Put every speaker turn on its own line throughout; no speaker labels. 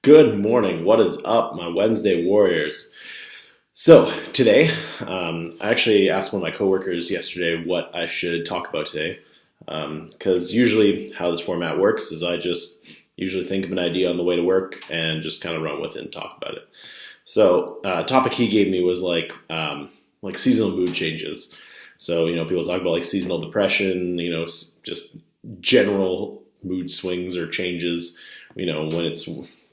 Good morning. What is up, my Wednesday Warriors? So today, I actually asked one of my coworkers yesterday what I should talk about today, because usually how this format works is I just usually think of an idea on the way to work and just kind of run with it and talk about it. So, topic he gave me was like seasonal mood changes. So people talk about like seasonal depression, just general mood swings or changes, when it's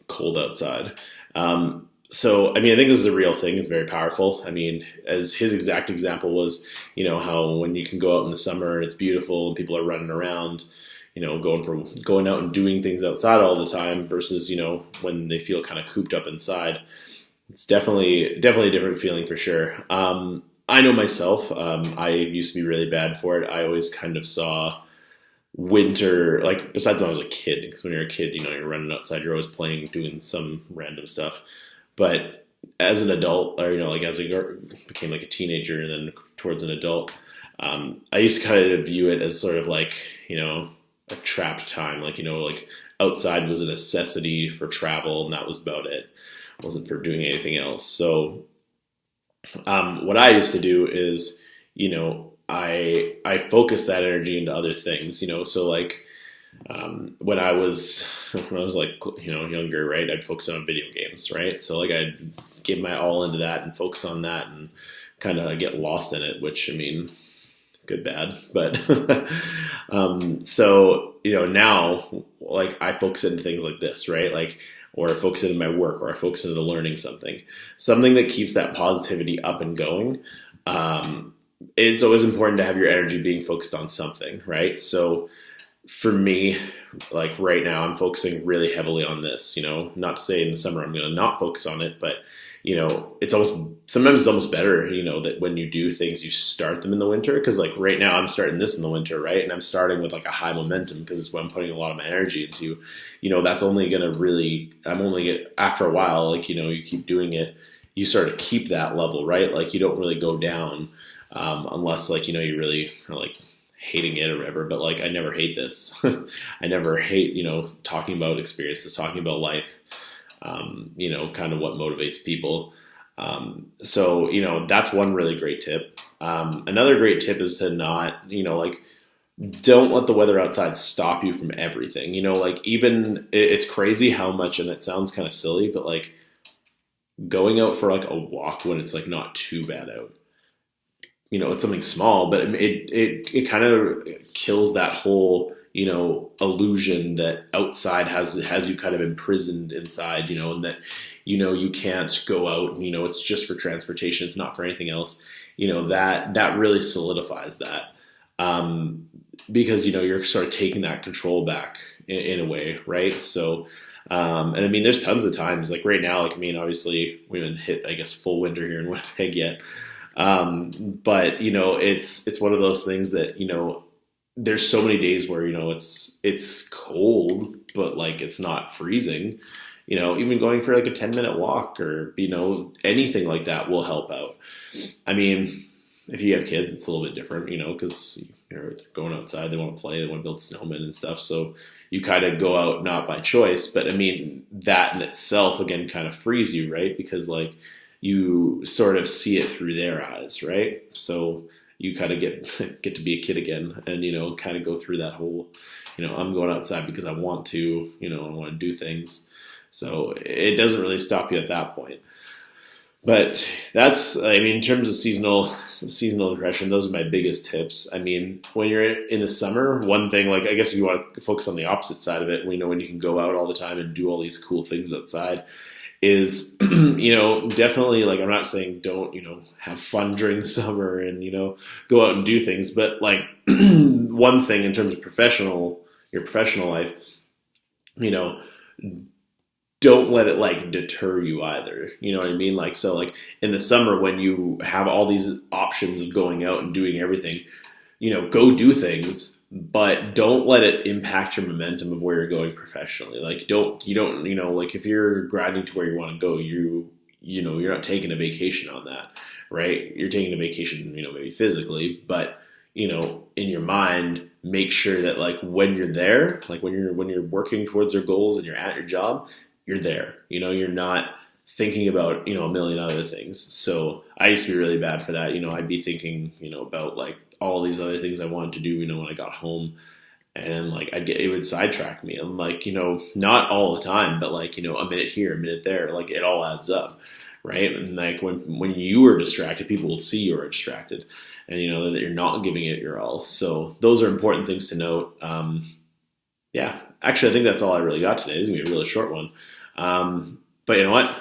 cold outside. I think this is a real thing. It's very powerful. I mean, as his exact example was, how when you can go out in the summer and it's beautiful and people are running around, going out and doing things outside all the time versus, when they feel kind of cooped up inside. It's definitely a different feeling for sure. I know myself. I used to be really bad for it. I always kind of saw winter, like besides when I was a kid, because when you're a kid, you're running outside, you're always playing, doing some random stuff. But as an adult, or like as I became like a teenager and then towards an adult, I used to kind of view it as sort of like a trapped time, like outside was a necessity for travel, and that was about it. It wasn't for doing anything else. So what I used to do is, I focus that energy into other things, so like, when I was like, younger, right, I'd focus on video games, right? So like I'd give my all into that and focus on that and kind of get lost in it, which I mean, good, bad, but, so, now like I focus into things like this, right? Like, or I focus into my work, or I focus into learning something that keeps that positivity up and going. It's always important to have your energy being focused on something, right? So for me, like right now, I'm focusing really heavily on this, not to say in the summer I'm going to not focus on it, but sometimes it's almost better, that when you do things, you start them in the winter. Cause like right now I'm starting this in the winter, right? And I'm starting with like a high momentum because it's what I'm putting a lot of my energy into, that's only going to really, after a while, like, you keep doing it, you sort of keep that level, right? Like you don't really go down, unless like, you really are like hating it or whatever, but like, I never hate this. I never hate, talking about experiences, talking about life, kind of what motivates people. So, that's one really great tip. Another great tip is to not, don't let the weather outside stop you from everything, like even it's crazy how much, and it sounds kind of silly, but like going out for like a walk when it's like not too bad out, it's something small, but it kind of kills that whole, illusion that outside has you kind of imprisoned inside, and that, you can't go out, it's just for transportation. It's not for anything else. That really solidifies that. Because, you're sort of taking that control back in a way. Right. So, and I mean, there's tons of times like right now, like, I mean, obviously we haven't hit, I guess, full winter here in Winnipeg yet. But it's one of those things that, there's so many days where, it's cold, but like, it's not freezing, even going for like a 10-minute walk or, anything like that will help out. I mean, if you have kids, it's a little bit different, cause you're going outside, they want to play, they want to build snowmen and stuff. So you kind of go out, not by choice, but I mean, that in itself, again, kind of frees you, right? Because like, you sort of see it through their eyes, right? So you kind of get to be a kid again and, kind of go through that whole, I'm going outside because I want to, I want to do things. So it doesn't really stop you at that point. But that's, I mean, in terms of seasonal depression, those are my biggest tips. I mean, when you're in the summer, one thing, like, I guess if you want to focus on the opposite side of it, when you can go out all the time and do all these cool things outside, is, definitely, like, I'm not saying don't, have fun during the summer and, go out and do things. But like one thing in terms of your professional life, don't let it like deter you either. You know what I mean? Like, so like in the summer when you have all these options of going out and doing everything, go do things, but don't let it impact your momentum of where you're going professionally. Like like if you're grinding to where you want to go, you're not taking a vacation on that, right? You're taking a vacation, maybe physically, but in your mind, make sure that like when you're there, like when you're working towards your goals and you're at your job, you're there. You're not thinking about, a million other things. So I used to be really bad for that. I'd be thinking, about like all these other things I wanted to do, when I got home, and like it would sidetrack me. I'm like, not all the time, but like, a minute here, a minute there, like it all adds up. Right. And like when you are distracted, people will see you're distracted, and that you're not giving it your all. So those are important things to note. Yeah, actually, I think that's all I really got today. It's gonna be a really short one. But you know what?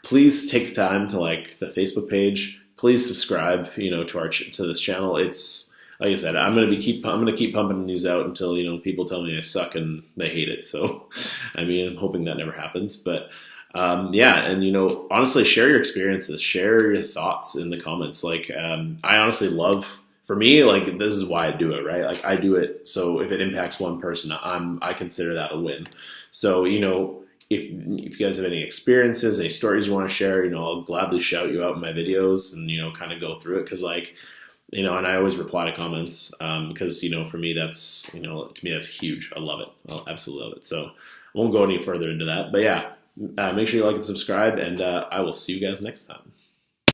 Please take time to like the Facebook page. Please subscribe, to this channel. It's like I said, I'm gonna keep pumping these out until people tell me I suck and they hate it. So, I mean, I'm hoping that never happens. But yeah, and honestly, share your experiences, share your thoughts in the comments. Like, I honestly love. For me, like this is why I do it, right? Like I do it so if it impacts one person, I consider that a win. So if you guys have any experiences, any stories you want to share, I'll gladly shout you out in my videos and kind of go through it because like and I always reply to comments because for me that's to me that's huge. I love it. I absolutely love it. So I won't go any further into that, but yeah, make sure you like and subscribe, and I will see you guys next time.